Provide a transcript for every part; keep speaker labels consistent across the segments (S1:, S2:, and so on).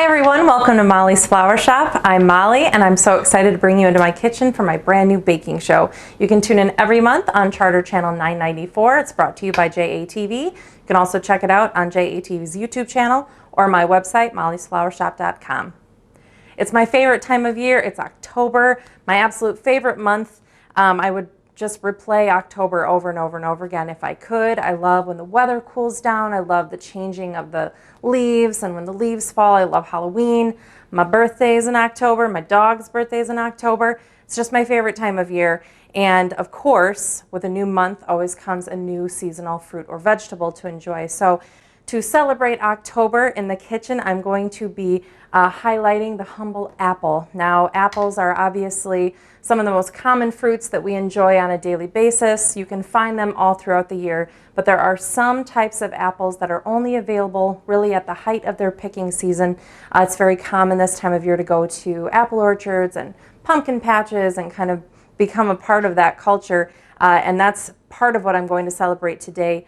S1: Hi everyone, welcome to Molly's Flower Shop. I'm Molly and I'm so excited to bring you into my kitchen for my brand new baking show. You can tune in every month on Charter Channel 994. It's brought to you by JATV. You can also check it out on JATV's YouTube channel or my website, mollysflowershop.com. It's my favorite time of year. It's October, my absolute favorite month. I would just replay October over and over and over again if I could. I love when the weather cools down. I love the changing of the leaves, and when the leaves fall, I love Halloween. My birthday is in October. My dog's birthday is in October. It's just my favorite time of year. And of course, with a new month always comes a new seasonal fruit or vegetable to enjoy. So to celebrate October in the kitchen, I'm going to be highlighting the humble apple. Now, apples are obviously some of the most common fruits that we enjoy on a daily basis. You can find them all throughout the year, but there are some types of apples that are only available really at the height of their picking season. It's very common this time of year to go to apple orchards and pumpkin patches and kind of become a part of that culture, and that's part of what I'm going to celebrate today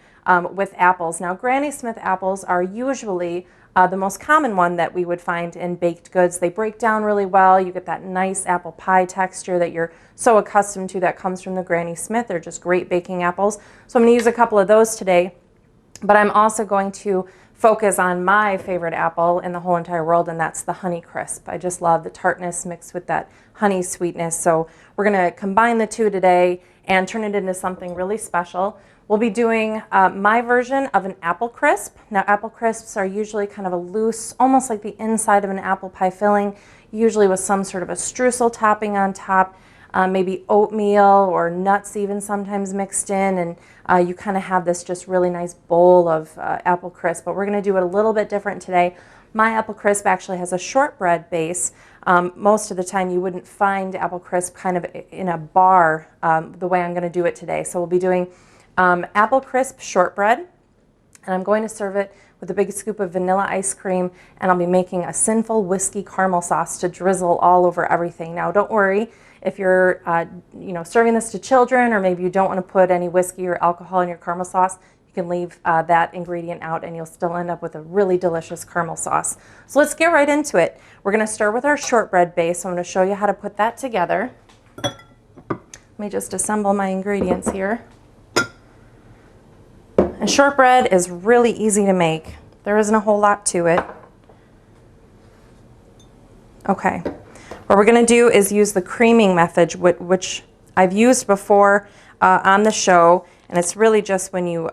S1: with apples. Now, Granny Smith apples are usually the most common one that we would find in baked goods. They break down really well. You get that nice apple pie texture that you're so accustomed to that comes from the Granny Smith. They're just great baking apples. So I'm going to use a couple of those today, but I'm also going to focus on my favorite apple in the whole entire world, and that's the Honey Crisp. I just love the tartness mixed with that honey sweetness. So we're going to combine the two today and turn it into something really special. We'll be doing my version of an apple crisp. Now, apple crisps are usually kind of a loose, almost like the inside of an apple pie filling, usually with some sort of a streusel topping on top, maybe oatmeal or nuts even sometimes mixed in, and you kind of have this just really nice bowl of apple crisp. But we're going to do it a little bit different today. My apple crisp actually has a shortbread base. Most of the time you wouldn't find apple crisp kind of in a bar the way I'm going to do it today. So we'll be doing Apple Crisp Shortbread, and I'm going to serve it with a big scoop of vanilla ice cream, and I'll be making a sinful whiskey caramel sauce to drizzle all over everything. Now, don't worry if you're serving this to children, or maybe you don't want to put any whiskey or alcohol in your caramel sauce. You can leave that ingredient out and you'll still end up with a really delicious caramel sauce. So let's get right into it. We're going to start with our shortbread base. So I'm going to show you how to put that together. Let me just assemble my ingredients here. And shortbread is really easy to make. There isn't a whole lot to it. Okay, what we're going to do is use the creaming method, which I've used before on the show, and it's really just when you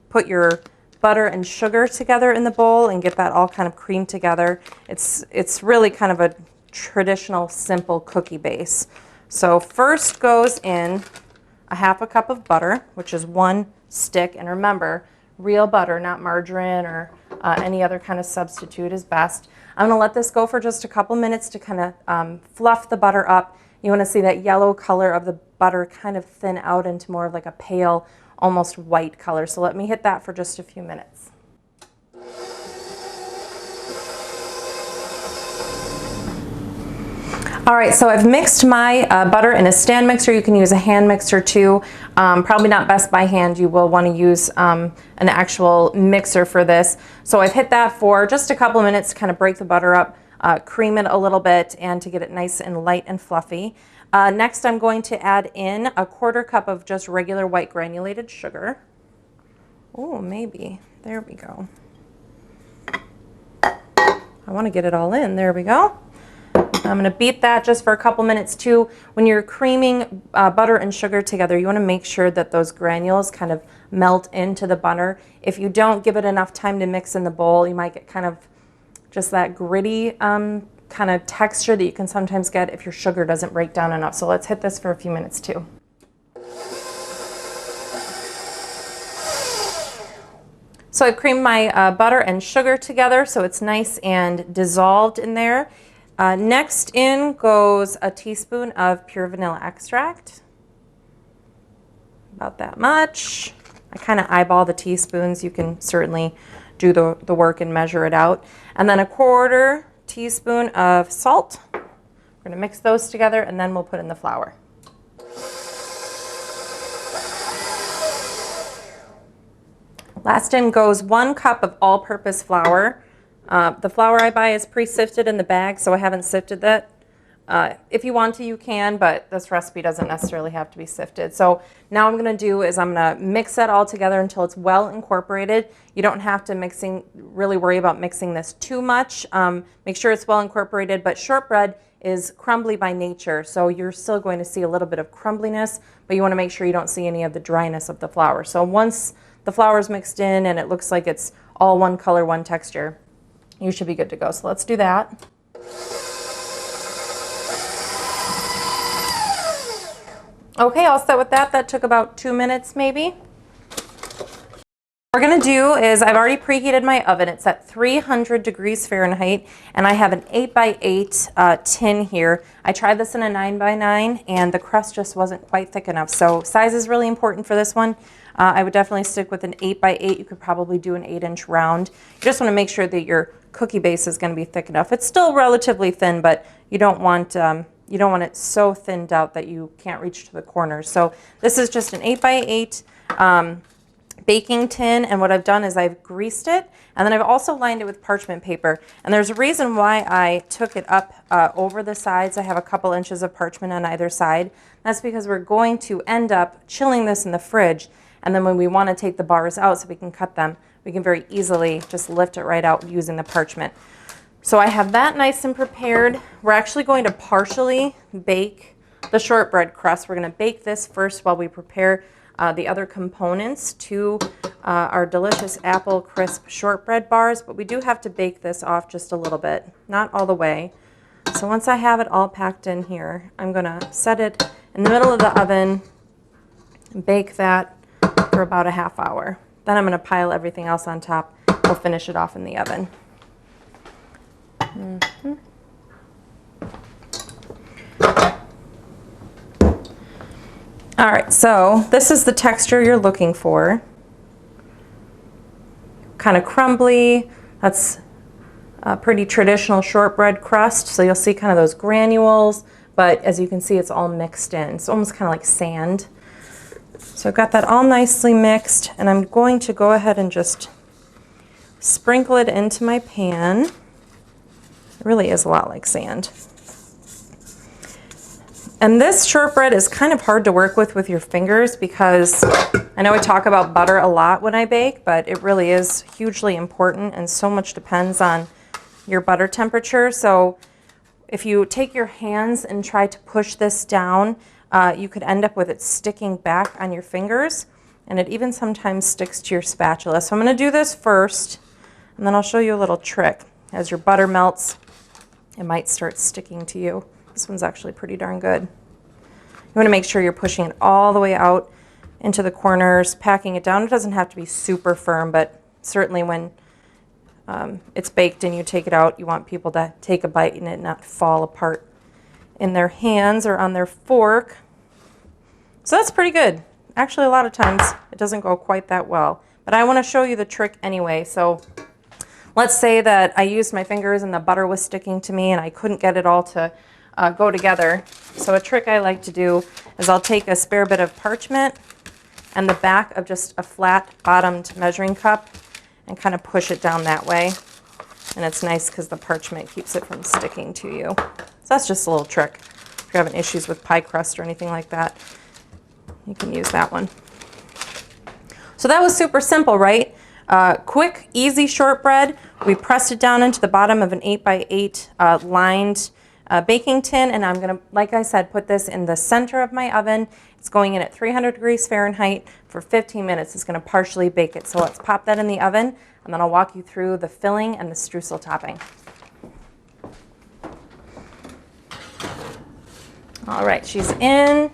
S1: put your butter and sugar together in the bowl and get that all kind of creamed together. It's really kind of a traditional simple cookie base. So first goes in a half a cup of butter, which is 1 stick, and remember, real butter, not margarine or any other kind of substitute is best. I'm going to let this go for just a couple minutes to kind of fluff the butter up. You want to see that yellow color of the butter kind of thin out into more of like a pale, almost white color. So let me hit that for just a few minutes. All right, so I've mixed my butter in a stand mixer. You can use a hand mixer too. Probably not best by hand. You will want to use an actual mixer for this. So I've hit that for just a couple of minutes to kind of break the butter up, cream it a little bit, and to get it nice and light and fluffy. Next, I'm going to add in a 1/4 cup of just regular white granulated sugar. Oh, maybe. There we go. I want to get it all in. There we go. I'm going to beat that just for a couple minutes too. When you're creaming butter and sugar together, you want to make sure that those granules kind of melt into the butter. If you don't give it enough time to mix in the bowl, you might get kind of just that gritty kind of texture that you can sometimes get if your sugar doesn't break down enough. So let's hit this for a few minutes too. So I've creamed my butter and sugar together so it's nice and dissolved in there. Next in goes a teaspoon of pure vanilla extract, about that much. I kind of eyeball the teaspoons. You can certainly do the work and measure it out. And then a 1/4 teaspoon of salt. We're going to mix those together and then we'll put in the flour. Last in goes 1 cup of all-purpose flour. The flour I buy is pre-sifted in the bag, so I haven't sifted that. If you want to, you can, but this recipe doesn't necessarily have to be sifted. So now I'm going to do is I'm going to mix that all together until it's well incorporated. You don't have to really worry about mixing this too much. Make sure it's well incorporated, but shortbread is crumbly by nature, so you're still going to see a little bit of crumbliness, but you want to make sure you don't see any of the dryness of the flour. So once the flour is mixed in and it looks like it's all one color, one texture, you should be good to go. So let's do that. Okay, all set with that. That took about 2 minutes maybe. What we're going to do is I've already preheated my oven. It's at 300 degrees Fahrenheit, and I have an 8x8 tin here. I tried this in a 9x9, and the crust just wasn't quite thick enough. So size is really important for this one. I would definitely stick with an 8x8. You could probably do an 8-inch round. You just want to make sure that your cookie base is going to be thick enough. It's still relatively thin, but you don't want it so thinned out that you can't reach to the corners. So this is just an 8x8 baking tin, and what I've done is I've greased it, and then I've also lined it with parchment paper. And there's a reason why I took it up over the sides. I have a couple inches of parchment on either side. That's because we're going to end up chilling this in the fridge, and then when we want to take the bars out so we can cut them, we can very easily just lift it right out using the parchment. So I have that nice and prepared. We're actually going to partially bake the shortbread crust. We're going to bake this first while we prepare the other components to our delicious Apple Crisp Shortbread bars, but we do have to bake this off just a little bit, not all the way. So once I have it all packed in here, I'm going to set it in the middle of the oven and bake that for about a half hour. Then I'm going to pile everything else on top. We'll finish it off in the oven. All right, so this is the texture you're looking for. Kind of crumbly. That's a pretty traditional shortbread crust. So you'll see kind of those granules, but as you can see, it's all mixed in. It's almost kind of like sand. So I've got that all nicely mixed, and I'm going to go ahead and just sprinkle it into my pan. It really is a lot like sand. And this shortbread is kind of hard to work with your fingers because I know I talk about butter a lot when I bake, but it really is hugely important, and so much depends on your butter temperature. So if you take your hands and try to push this down, you could end up with it sticking back on your fingers, and it even sometimes sticks to your spatula. So I'm going to do this first, and then I'll show you a little trick. As your butter melts, it might start sticking to you. This one's actually pretty darn good. You want to make sure you're pushing it all the way out into the corners, packing it down. It doesn't have to be super firm, but certainly when it's baked and you take it out, you want people to take a bite and it not fall apart in their hands or on their fork. So that's pretty good. Actually, a lot of times it doesn't go quite that well, but I want to show you the trick anyway. So let's say that I used my fingers and the butter was sticking to me and I couldn't get it all to go together. So a trick I like to do is I'll take a spare bit of parchment and the back of just a flat bottomed measuring cup and kind of push it down that way. And it's nice because the parchment keeps it from sticking to you. So that's just a little trick. If you're having issues with pie crust or anything like that, you can use that one. So that was super simple, right? Quick, easy shortbread. We pressed it down into the bottom of an 8x8 lined baking tin, and I'm going to, like I said, put this in the center of my oven. It's going in at 300 degrees Fahrenheit for 15 minutes. It's going to partially bake it. So let's pop that in the oven, and then I'll walk you through the filling and the streusel topping. All right, she's in.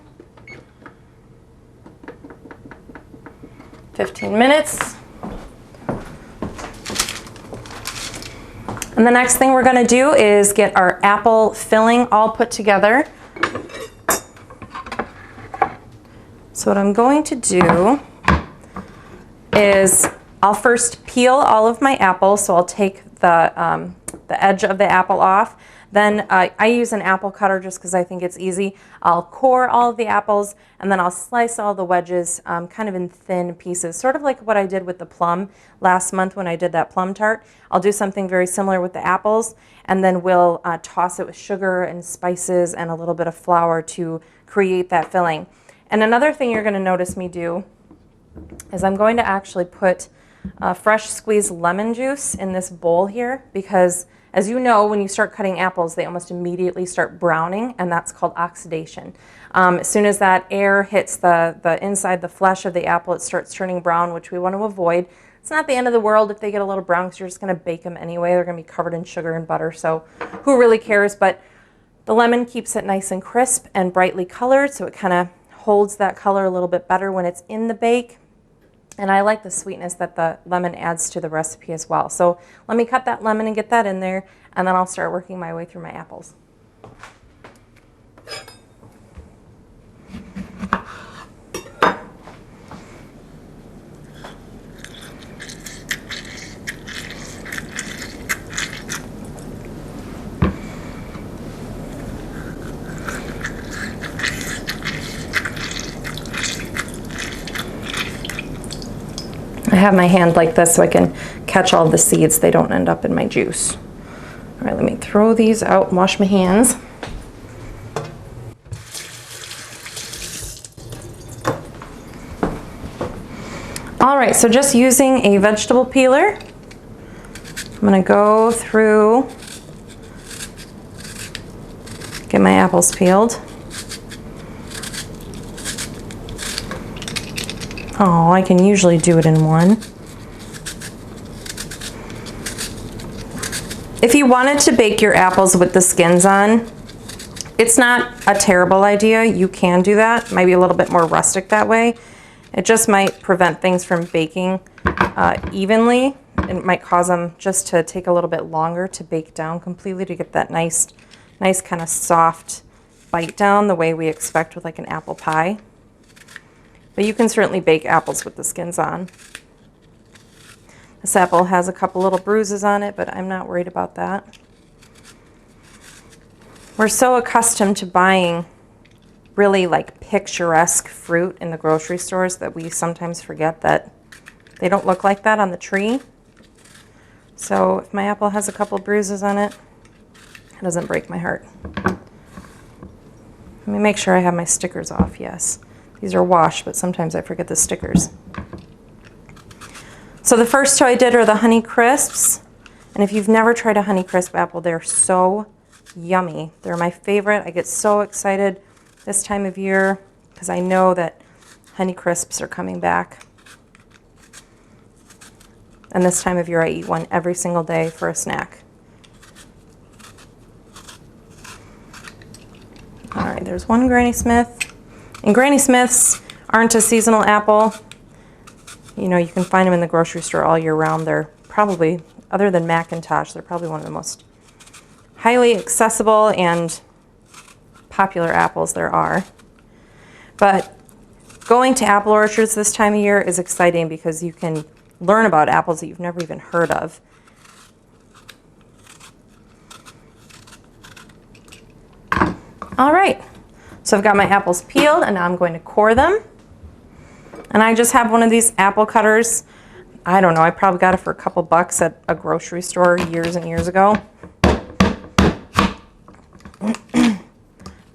S1: 15 minutes. And the next thing we're going to do is get our apple filling all put together. So what I'm going to do is I'll first peel all of my apples. So I'll take the the edge of the apple off. Then I use an apple cutter just because I think it's easy. I'll core all of the apples, and then I'll slice all the wedges kind of in thin pieces, sort of like what I did with the plum last month when I did that plum tart. I'll do something very similar with the apples, and then we'll toss it with sugar and spices and a little bit of flour to create that filling. And another thing you're going to notice me do is I'm going to actually put fresh squeezed lemon juice in this bowl here, because as you know, when you start cutting apples, they almost immediately start browning, and that's called oxidation. As soon as that air hits the inside, the flesh of the apple, it starts turning brown, which we want to avoid. It's not the end of the world if they get a little brown, because you're just going to bake them anyway. They're going to be covered in sugar and butter, so who really cares? But the lemon keeps it nice and crisp and brightly colored, so it kind of holds that color a little bit better when it's in the bake. And I like the sweetness that the lemon adds to the recipe as well. So let me cut that lemon and get that in there, and then I'll start working my way through my apples. I have my hand like this so I can catch all the seeds. They don't end up in my juice. All right, let me throw these out and wash my hands. All right, so just using a vegetable peeler, I'm gonna go through, get my apples peeled. Oh, I can usually do it in one. If you wanted to bake your apples with the skins on, it's not a terrible idea. You can do that. It might be a little bit more rustic that way. It just might prevent things from baking evenly. It might cause them just to take a little bit longer to bake down completely, to get that nice kind of soft bite down the way we expect with like an apple pie. But you can certainly bake apples with the skins on. This apple has a couple little bruises on it, but I'm not worried about that. We're so accustomed to buying really like picturesque fruit in the grocery stores that we sometimes forget that they don't look like that on the tree. So if my apple has a couple bruises on it, it doesn't break my heart. Let me make sure I have my stickers off, yes. These are washed, but sometimes I forget the stickers. So the first two I did are the Honey Crisps. And if you've never tried a Honey Crisp apple, they're so yummy. They're my favorite. I get so excited this time of year because I know that Honey Crisps are coming back. And this time of year I eat one every single day for a snack. All right, there's one Granny Smith. And Granny Smiths aren't a seasonal apple. You know, you can find them in the grocery store all year round. They're probably, other than Macintosh, they're probably one of the most highly accessible and popular apples there are. But going to apple orchards this time of year is exciting because you can learn about apples that you've never even heard of. All right. So I've got my apples peeled, and now I'm going to core them. And I just have one of these apple cutters. I don't know, I probably got it for a couple bucks at a grocery store years and years ago.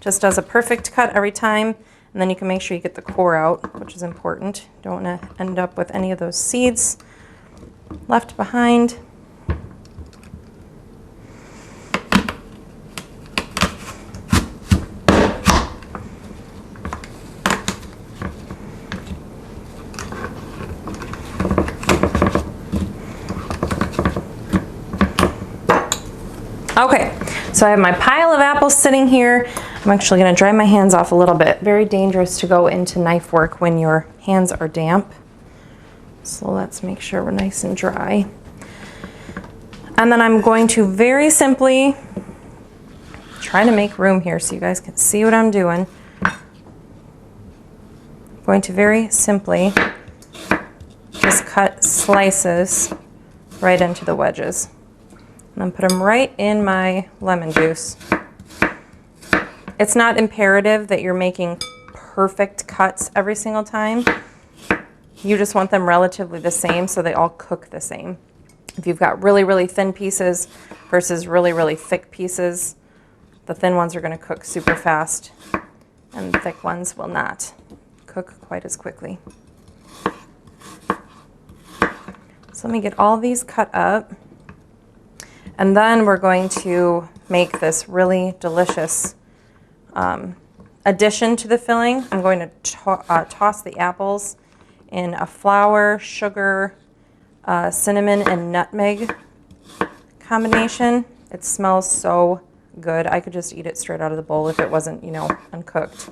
S1: Just does a perfect cut every time, and then you can make sure you get the core out, which is important. Don't want to end up with any of those seeds left behind. Okay, so I have my pile of apples sitting here. I'm actually going to dry my hands off a little bit. Very dangerous to go into knife work when your hands are damp. So let's make sure we're nice and dry. And then I'm going to very simply try to make room here so you guys can see what I'm doing. I'm going to very simply just cut slices right into the wedges. And then put them right in my lemon juice. It's not imperative that you're making perfect cuts every single time. You just want them relatively the same so they all cook the same. If you've got really, really thin pieces versus really, really thick pieces, the thin ones are going to cook super fast and the thick ones will not cook quite as quickly. So let me get all these cut up. And then we're going to make this really delicious addition to the filling. I'm going to toss the apples in a flour, sugar, cinnamon, and nutmeg combination. It smells so good. I could just eat it straight out of the bowl if it wasn't, you know, uncooked.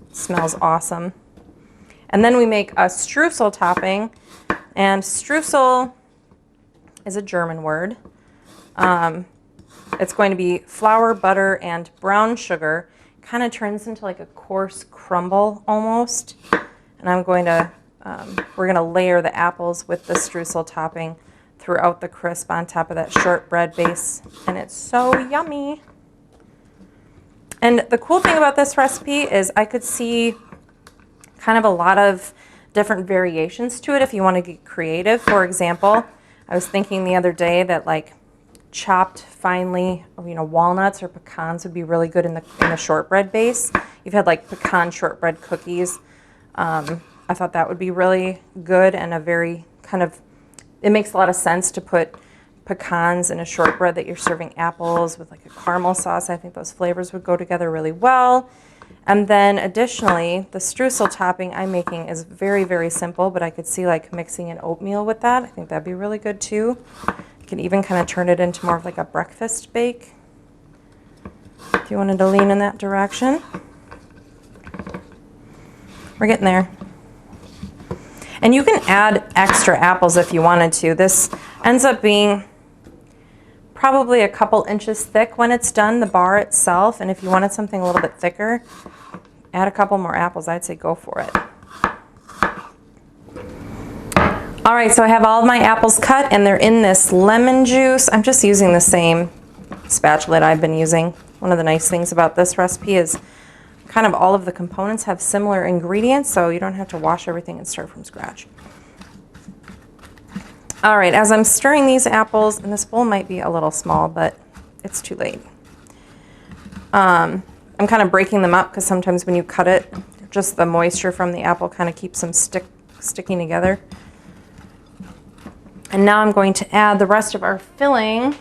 S1: It smells awesome. And then we make a streusel topping. And streusel is a German word. It's going to be flour, butter, and brown sugar. Kind of turns into like a coarse crumble almost. And I'm going to, we're going to layer the apples with the streusel topping throughout the crisp on top of that shortbread base. And it's so yummy. And the cool thing about this recipe is I could see kind of a lot of different variations to it if you want to get creative. For example, I was thinking the other day that like chopped finely, you know, walnuts or pecans would be really good in the shortbread base. You've had like pecan shortbread cookies. I thought that would be really good and a very kind of, it makes a lot of sense to put pecans in a shortbread that you're serving apples with like a caramel sauce. I think those flavors would go together really well. And then additionally, the streusel topping I'm making is very, very simple, but I could see like mixing an oatmeal with that. I think that'd be really good too. You could even kind of turn it into more of like a breakfast bake if you wanted to lean in that direction. We're getting there. And you can add extra apples if you wanted to. This ends up being probably a couple inches thick when it's done, the bar itself. And if you wanted something a little bit thicker, add a couple more apples. I'd say go for it. All right, so I have all of my apples cut and they're in this lemon juice. I'm just using the same spatula I've been using. One of the nice things about this recipe is kind of all of the components have similar ingredients, so you don't have to wash everything and start from scratch. All right, as I'm stirring these apples, and this bowl might be a little small, but it's too late. I'm kind of breaking them up because sometimes when you cut it, just the moisture from the apple kind of keeps them sticking together. And now I'm going to add the rest of our filling.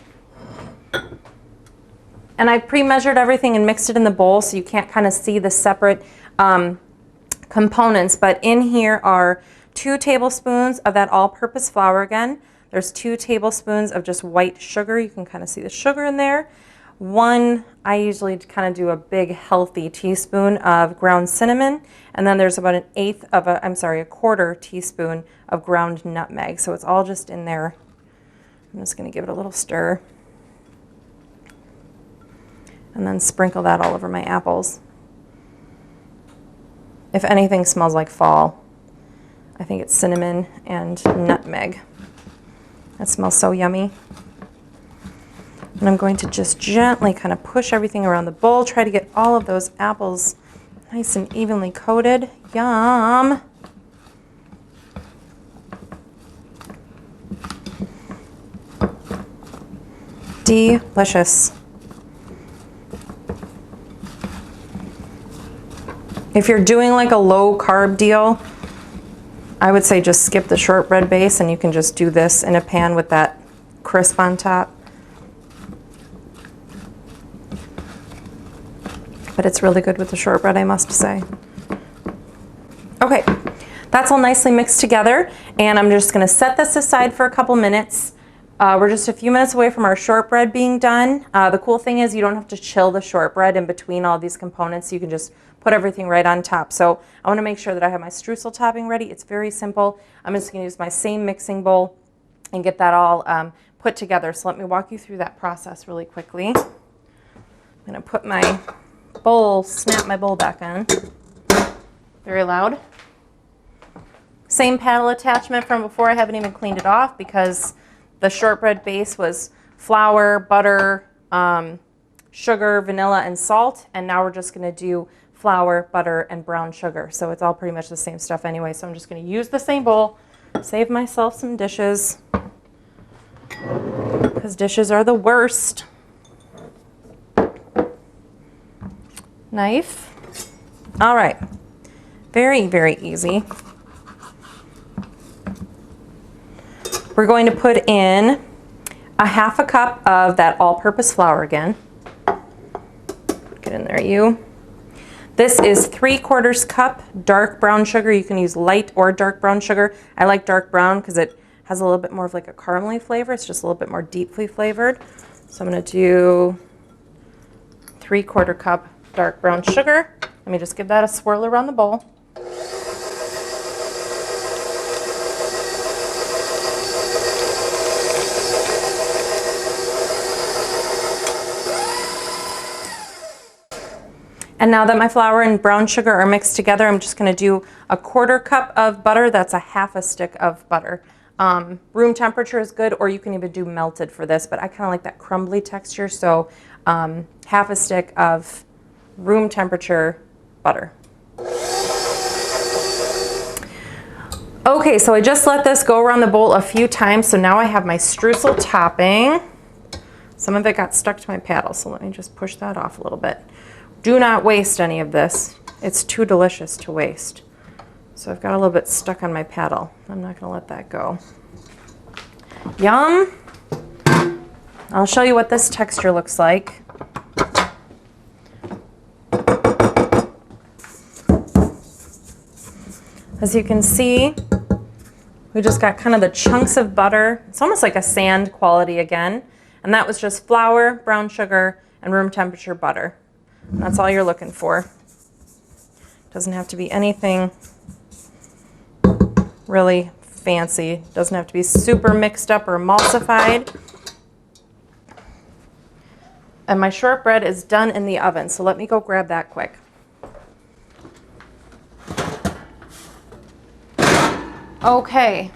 S1: And I pre-measured everything and mixed it in the bowl so you can't kind of see the separate components. But in here are 2 tablespoons of that all-purpose flour again. There's 2 tablespoons of just white sugar. You can kind of see the sugar in there. I usually kind of do a big healthy teaspoon of ground cinnamon. And then there's about a quarter teaspoon of ground nutmeg. So it's all just in there. I'm just going to give it a little stir. And then sprinkle that all over my apples. If anything smells like fall, I think it's cinnamon and nutmeg. That smells so yummy. And I'm going to just gently kind of push everything around the bowl, try to get all of those apples nice and evenly coated. Yum! Delicious. If you're doing like a low carb deal, I would say just skip the shortbread base and you can just do this in a pan with that crisp on top. But it's really good with the shortbread, I must say. Okay, that's all nicely mixed together, and I'm just gonna set this aside for a couple minutes. We're just a few minutes away from our shortbread being done. The cool thing is you don't have to chill the shortbread in between all these components. You can just put everything right on top. So I want to make sure that I have my streusel topping ready. It's very simple. I'm just going to use my same mixing bowl and get that all put together. So let me walk you through that process really quickly. I'm going to put my bowl, snap my bowl back on. Very loud. Same paddle attachment from before. I haven't even cleaned it off because the shortbread base was flour, butter, sugar, vanilla, and salt. And now we're just going to do flour, butter, and brown sugar. So it's all pretty much the same stuff anyway. So I'm just going to use the same bowl, save myself some dishes, because dishes are the worst. Knife. All right. Very, very easy. We're going to put in a 1/2 cup of that all-purpose flour again. Get in there, you. This is 3/4 cup dark brown sugar. You can use light or dark brown sugar. I like dark brown because it has a little bit more of like a caramely flavor. It's just a little bit more deeply flavored. So I'm going to do 3/4 cup dark brown sugar. Let me just give that a swirl around the bowl. And now that my flour and brown sugar are mixed together, I'm just going to do a 1/4 cup of butter. That's a 1/2 stick of butter. Room temperature is good, or you can even do melted for this, but I kind of like that crumbly texture, so 1/2 stick of room temperature butter. Okay, so I just let this go around the bowl a few times, so now I have my streusel topping. Some of it got stuck to my paddle, so let me just push that off a little bit. Do not waste any of this. It's too delicious to waste. So I've got a little bit stuck on my paddle. I'm not gonna let that go. Yum. I'll show you what this texture looks like. As you can see, we just got kind of the chunks of butter. It's almost like a sand quality again. And that was just flour, brown sugar, and room temperature butter. And that's all you're looking for. Doesn't have to be anything really fancy. Doesn't have to be super mixed up or emulsified. And my shortbread is done in the oven, so let me go grab that quick. Okay,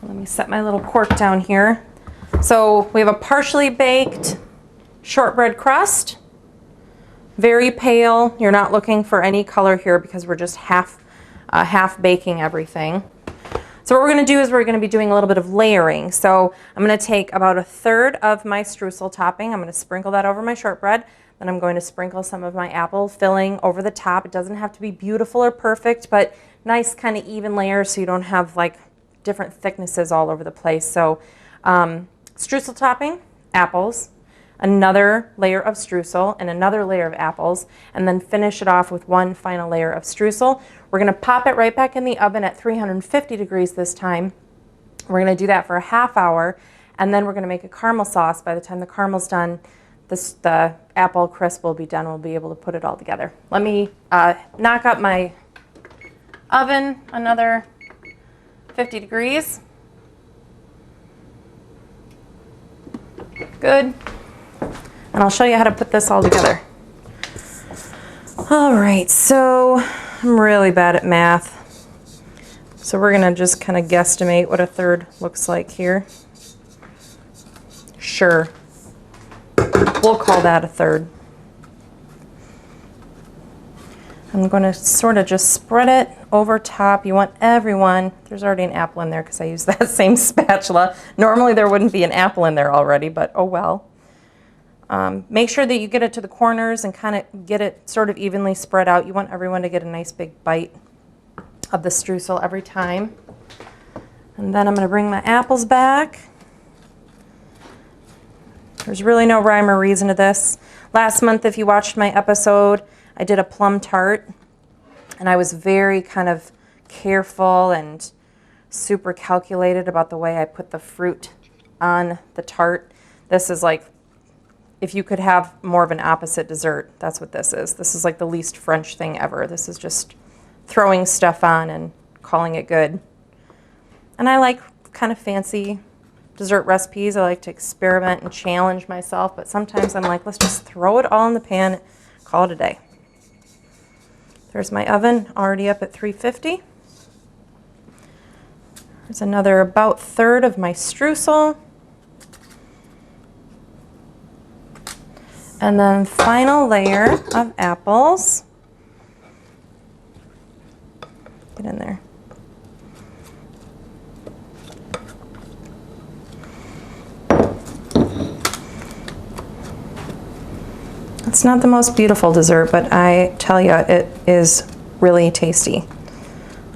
S1: let me set my little cork down here. So we have a partially baked shortbread crust, very pale. You're not looking for any color here because we're just half baking everything. So what we're going to do is we're going to be doing a little bit of layering. So I'm going to take about 1/3 of my streusel topping. I'm going to sprinkle that over my shortbread. Then I'm going to sprinkle some of my apple filling over the top. It doesn't have to be beautiful or perfect, but nice kind of even layers so you don't have like different thicknesses all over the place. So streusel topping, apples, another layer of streusel, and another layer of apples, and then finish it off with one final layer of streusel. We're going to pop it right back in the oven at 350 degrees this time. We're going to do that for a 1/2 hour, and then we're going to make a caramel sauce. By the time the caramel's done, the apple crisp will be done. We'll be able to put it all together. Let me knock up my oven another 50 degrees. Good. And I'll show you how to put this all together. All right, so I'm really bad at math. So we're gonna just kind of guesstimate what 1/3 looks like here. Sure, we'll call that 1/3. I'm gonna sort of just spread it over top. You want everyone, there's already an apple in there because I use that same spatula. Normally there wouldn't be an apple in there already, but oh well. Make sure that you get it to the corners and kind of get it sort of evenly spread out. You want everyone to get a nice big bite of the streusel every time. And then I'm going to bring my apples back. There's really no rhyme or reason to this. Last month, if you watched my episode, I did a plum tart, and I was very kind of careful and super calculated about the way I put the fruit on the tart. This is like, if you could have more of an opposite dessert, that's what this is. This is like the least French thing ever. This is just throwing stuff on and calling it good. And I like kind of fancy dessert recipes. I like to experiment and challenge myself, but sometimes I'm like, let's just throw it all in the pan, call it a day. There's my oven already up at 350. There's another about 1/3 of my streusel. And then final layer of apples. Get in there. It's not the most beautiful dessert, but I tell you, it is really tasty.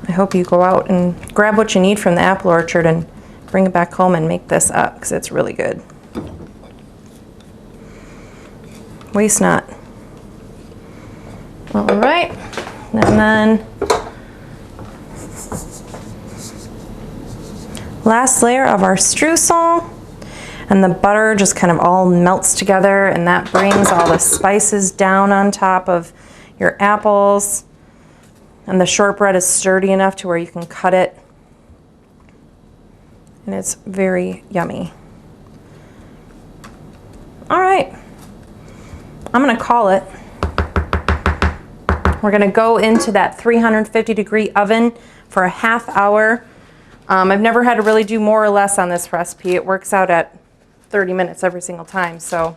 S1: I hope you go out and grab what you need from the apple orchard and bring it back home and make this up, because it's really good. Waste not. All right, and then last layer of our streusel, and the butter just kind of all melts together, and that brings all the spices down on top of your apples. And the shortbread is sturdy enough to where you can cut it, and it's very yummy. All right, I'm gonna call it. We're gonna go into that 350-degree oven for a half hour. I've never had to really do more or less on this recipe. It works out at 30 minutes every single time. So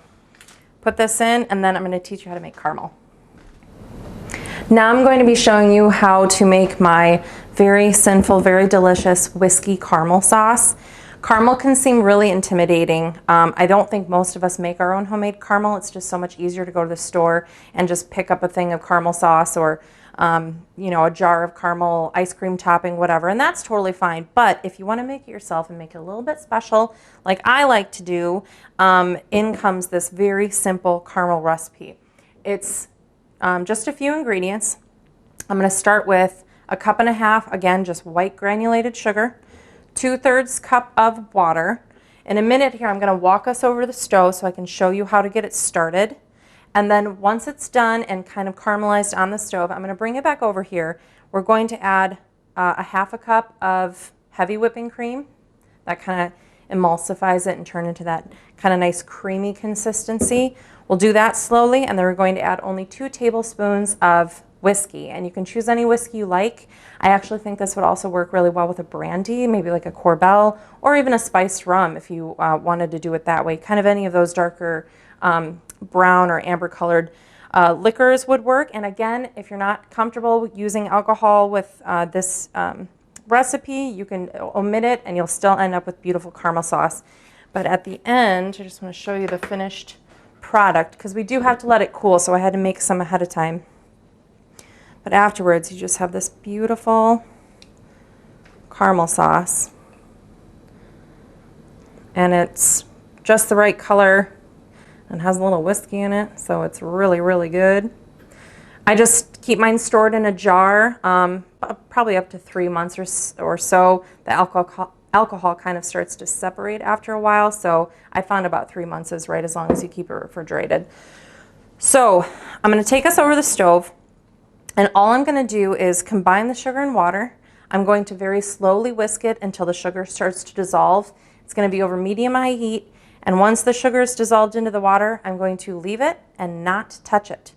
S1: put this in, and then I'm gonna teach you how to make caramel. Now I'm going to be showing you how to make my very sinful, very delicious whiskey caramel sauce. Caramel can seem really intimidating. I don't think most of us make our own homemade caramel. It's just so much easier to go to the store and just pick up a thing of caramel sauce, or you know, a jar of caramel ice cream topping, whatever, and that's totally fine. But if you want to make it yourself and make it a little bit special, like I like to do, in comes this very simple caramel recipe. It's just a few ingredients. I'm going to start with a cup and a half, again, just white granulated sugar, 2/3 cup of water. In a minute here, I'm going to walk us over to the stove so I can show you how to get it started. And then once it's done and kind of caramelized on the stove, I'm going to bring it back over here. We're going to add a half a cup of heavy whipping cream. That kind of emulsifies it and turn into that kind of nice creamy consistency. We'll do that slowly, and then we're going to add only 2 tablespoons of whiskey, and you can choose any whiskey you like. I actually think this would also work really well with a brandy, maybe like a Corbel, or even a spiced rum if you wanted to do it that way. Kind of any of those darker brown or amber colored liquors would work. And again, if you're not comfortable using alcohol with this recipe, you can omit it and you'll still end up with beautiful caramel sauce. But at the end, I just want to show you the finished product, because we do have to let it cool, so I had to make some ahead of time. But afterwards, you just have this beautiful caramel sauce, and it's just the right color and has a little whiskey in it, so it's really, really good. I just keep mine stored in a jar, probably up to 3 months or so. The alcohol kind of starts to separate after a while, so I found about 3 months is right, as long as you keep it refrigerated. So I'm going to take us over the stove, and all I'm going to do is combine the sugar and water. I'm going to very slowly whisk it until the sugar starts to dissolve. It's going to be over medium-high heat, and once the sugar is dissolved into the water, I'm going to leave it and not touch it.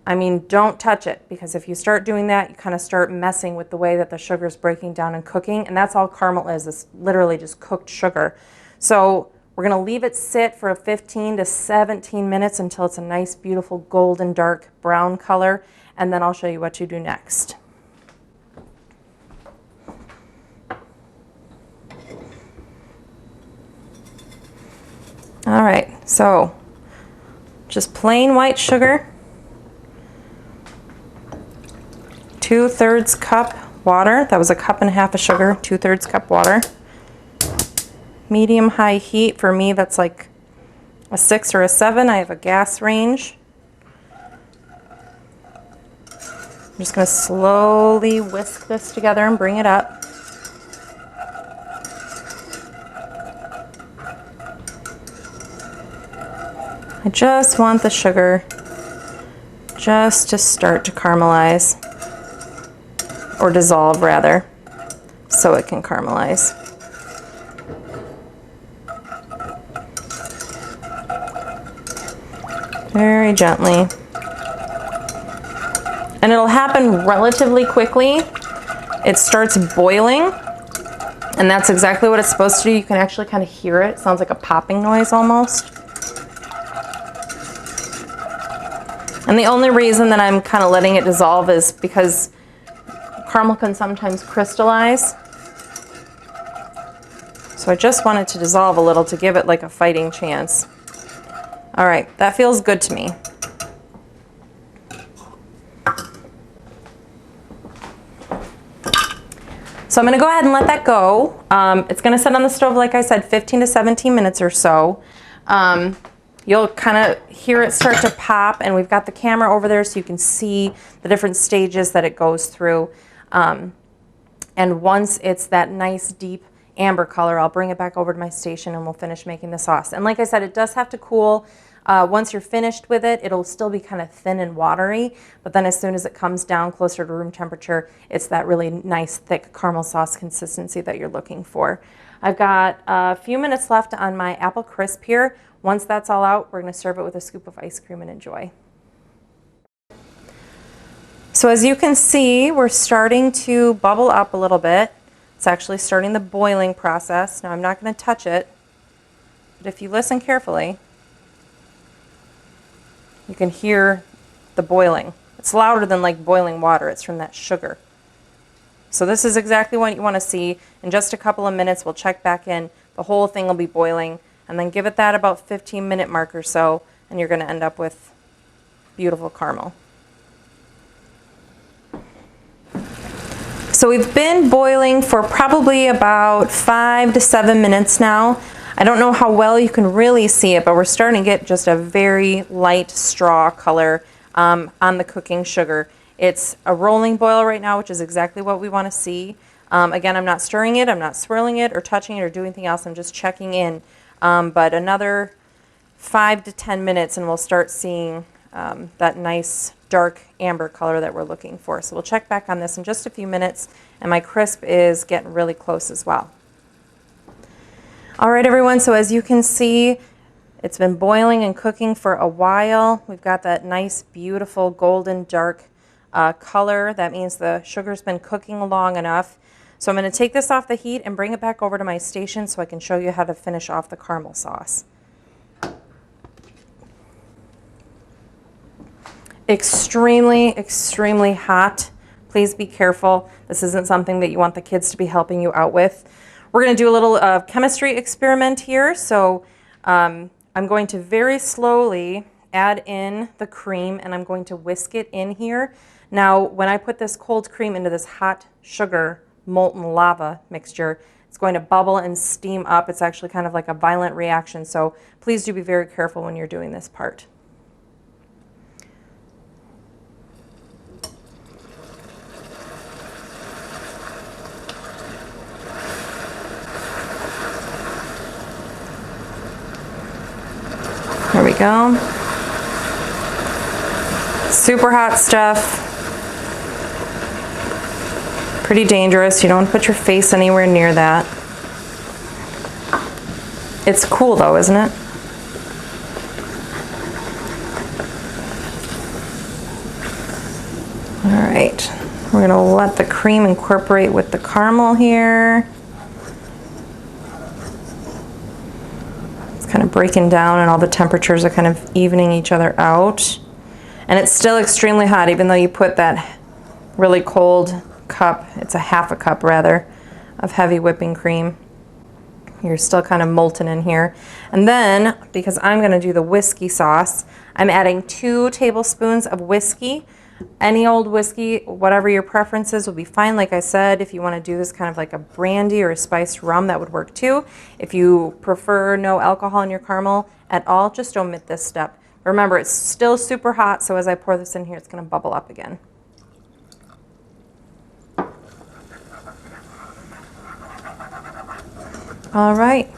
S1: I mean, don't touch it, because if you start doing that, you kind of start messing with the way that the sugar is breaking down and cooking, and that's all caramel is. It's literally just cooked sugar. So we're going to leave it sit for 15 to 17 minutes until it's a nice, beautiful, golden, dark brown color, and then I'll show you what to do next. All right, so just plain white sugar, 2/3 cup water. That was a cup and a half of sugar, 2/3 cup water. Medium-high heat, for me that's like a 6 or a 7. I have a gas range. I'm just going to slowly whisk this together and bring it up. I just want the sugar just to start to caramelize, or dissolve rather, so it can caramelize. Very gently. And it'll happen relatively quickly. It starts boiling, and that's exactly what it's supposed to do. You can actually kind of hear it. It sounds like a popping noise almost. And the only reason that I'm kind of letting it dissolve is because caramel can sometimes crystallize. So I just want it to dissolve a little to give it like a fighting chance. All right, that feels good to me. So I'm going to go ahead and let that go. It's going to sit on the stove, like I said, 15 to 17 minutes or so. You'll kind of hear it start to pop, and we've got the camera over there so you can see the different stages that it goes through. And once it's that nice deep amber color, I'll bring it back over to my station and we'll finish making the sauce. And like I said, it does have to cool. Once you're finished with it, it'll still be kind of thin and watery, but then as soon as it comes down closer to room temperature, it's that really nice thick caramel sauce consistency that you're looking for. I've got a few minutes left on my Apple Crisp here. Once that's all out, we're going to serve it with a scoop of ice cream and enjoy. So as you can see, we're starting to bubble up a little bit. It's actually starting the boiling process. Now I'm not going to touch it, but if you listen carefully, you can hear the boiling. It's louder than like boiling water. It's from that sugar. So this is exactly what you want to see. In just a couple of minutes, we'll check back in. The whole thing will be boiling, and then give it that about 15-minute mark or so, and you're going to end up with beautiful caramel. So we've been boiling for probably about 5 to 7 minutes now. I don't know how well you can really see it, but we're starting to get just a very light straw color on the cooking sugar. It's a rolling boil right now, which is exactly what we want to see. Again, I'm not stirring it, I'm not swirling it or touching it or doing anything else. I'm just checking in. But another 5 to 10 minutes and we'll start seeing that nice dark amber color that we're looking for. So we'll check back on this in just a few minutes, and my crisp is getting really close as well. All right, everyone, so as you can see, it's been boiling and cooking for a while. We've got that nice, beautiful, golden, dark color. That means the sugar's been cooking long enough. So I'm going to take this off the heat and bring it back over to my station so I can show you how to finish off the caramel sauce. Extremely, extremely hot. Please be careful. This isn't something that you want the kids to be helping you out with. We're going to do a little chemistry experiment here. So I'm going to very slowly add in the cream, and I'm going to whisk it in here. Now, when I put this cold cream into this hot sugar molten lava mixture, it's going to bubble and steam up. It's actually kind of like a violent reaction. So please do be very careful when you're doing this part. There we go. Super hot stuff. Pretty dangerous. You don't want to put your face anywhere near that. It's cool though, isn't it? All right. We're going to let the cream incorporate with the caramel here. Kind of breaking down, and all the temperatures are kind of evening each other out. And it's still extremely hot, even though you put that really cold cup, it's a half a cup rather, of heavy whipping cream. You're still kind of molten in here. And then, because I'm going to do the whiskey sauce, I'm adding 2 tablespoons of whiskey. Any old whiskey, whatever your preferences, will be fine. Like I said, if you want to do this kind of like a brandy or a spiced rum, that would work too. If you prefer no alcohol in your caramel at all, just omit this step. Remember, it's still super hot, so as I pour this in here, it's going to bubble up again. All right.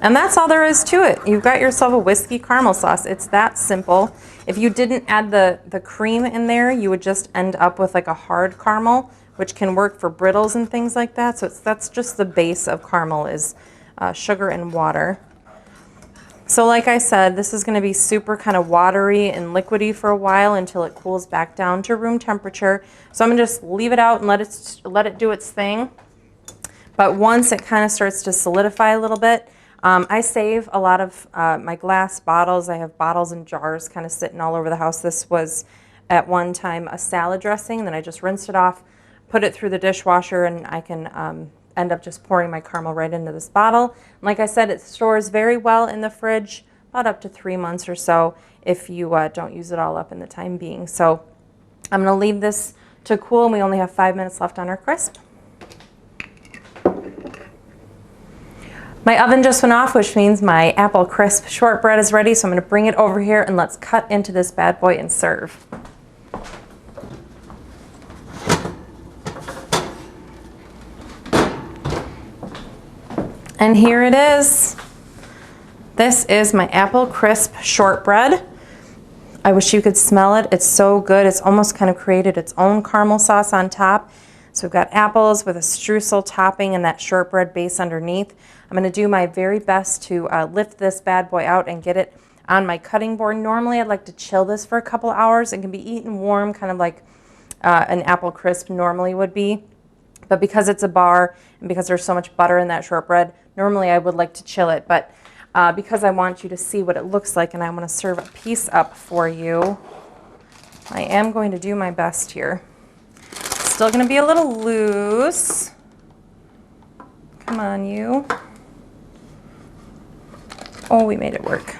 S1: And that's all there is to it. You've got yourself a whiskey caramel sauce. It's that simple. If you didn't add the cream in there, you would just end up with like a hard caramel, which can work for brittles and things like that. So that's just the base of caramel is sugar and water. So like I said, this is going to be super kind of watery and liquidy for a while until it cools back down to room temperature. So I'm going to just leave it out and let it do its thing. But once it kind of starts to solidify a little bit, I save a lot of my glass bottles. I have bottles and jars kind of sitting all over the house. This was at one time a salad dressing, then I just rinsed it off, put it through the dishwasher, and I can end up just pouring my caramel right into this bottle. And like I said, it stores very well in the fridge, about up to 3 months or so if you don't use it all up in the time being. So I'm going to leave this to cool, and we only have 5 minutes left on our crisp. My oven just went off, which means my Apple Crisp Shortbread is ready, so I'm going to bring it over here and let's cut into this bad boy and serve. And here it is. This is my Apple Crisp Shortbread. I wish you could smell it. It's so good. It's almost kind of created its own caramel sauce on top. So we've got apples with a streusel topping and that shortbread base underneath. I'm going to do my very best to lift this bad boy out and get it on my cutting board. Normally I'd like to chill this for a couple hours. It can be eaten warm, kind of like an Apple Crisp normally would be. But because it's a bar and because there's so much butter in that shortbread, normally I would like to chill it. But because I want you to see what it looks like and I want to serve a piece up for you, I am going to do my best here. It's still going to be a little loose. Come on, you. Oh, we made it work.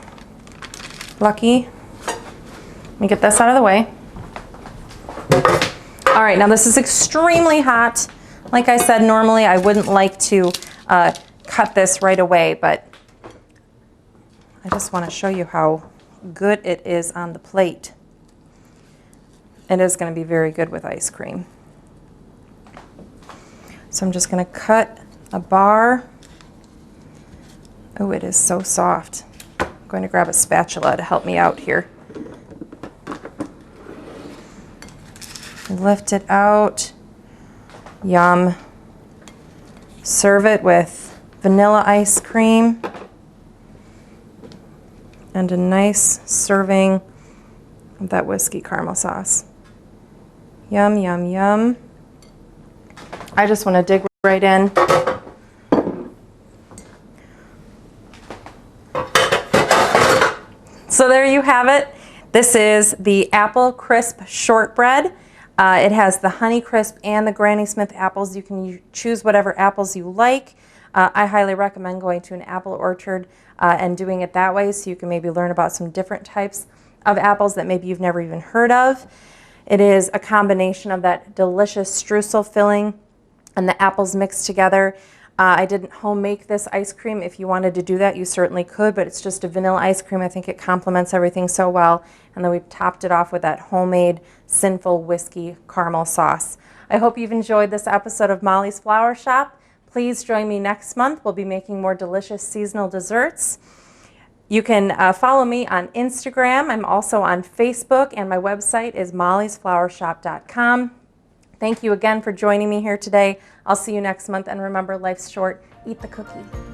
S1: Lucky. Let me get this out of the way. All right, now this is extremely hot. Like I said, normally I wouldn't like to cut this right away, but I just want to show you how good it is on the plate. It is going to be very good with ice cream. So I'm just going to cut a bar. Oh, it is so soft. I'm going to grab a spatula to help me out here. Lift it out. Yum. Serve it with vanilla ice cream and a nice serving of that whiskey caramel sauce. Yum, yum, yum. I just want to dig right in. So there you have it. This is the Apple Crisp Shortbread. It has the Honey Crisp and the Granny Smith apples. You can choose whatever apples you like. I highly recommend going to an apple orchard and doing it that way so you can maybe learn about some different types of apples that maybe you've never even heard of. It is a combination of that delicious streusel filling and the apples mixed together. I didn't home make this ice cream. If you wanted to do that, you certainly could, but it's just a vanilla ice cream. I think it complements everything so well. And then we topped it off with that homemade Sinful whiskey caramel sauce. I hope you've enjoyed this episode of Molly's Flower Shop. Please join me next month. We'll be making more delicious seasonal desserts. You can follow me on Instagram. I'm also on Facebook, and my website is mollysflowershop.com. Thank you again for joining me here today. I'll see you next month, and remember, life's short. Eat the cookie.